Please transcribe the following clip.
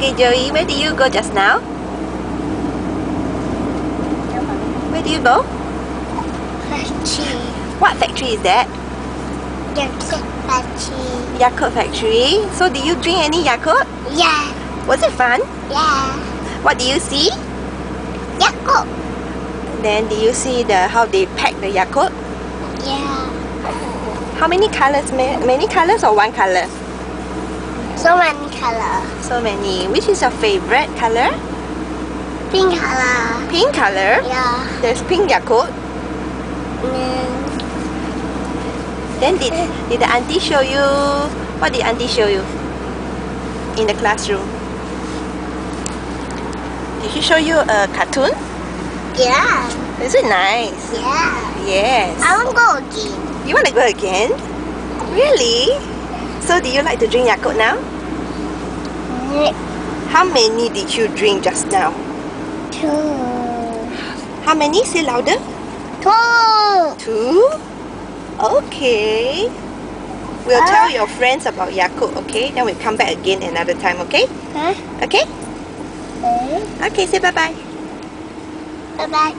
Okay, Joey, where did you go just now? Where do you go? Factory. What factory is that? Yakult factory. Yakult factory. So did you drink any Yakult? Yeah. Was it fun? Yeah. What do you see? Yakult. Then did you see how they pack the Yakult? Yeah. How many colors? Many colors or one color? So many color. So many. Which is your favorite color? Pink color. Pink color? Yeah. There's pink Yakult. Then did the auntie show you? What did auntie show you in the classroom? Did she show you a cartoon? Yeah. Is it nice? Yeah. Yes. I want to go again. You want to go again? Really? So do you like to drink Yakult now? How many did you drink just now? 2. How many? Say louder. 2. 2? Okay. We'll tell your friends about Yakult, okay? Then we'll come back again another time, okay? Huh? Okay? Okay. Okay, say bye-bye. Bye-bye.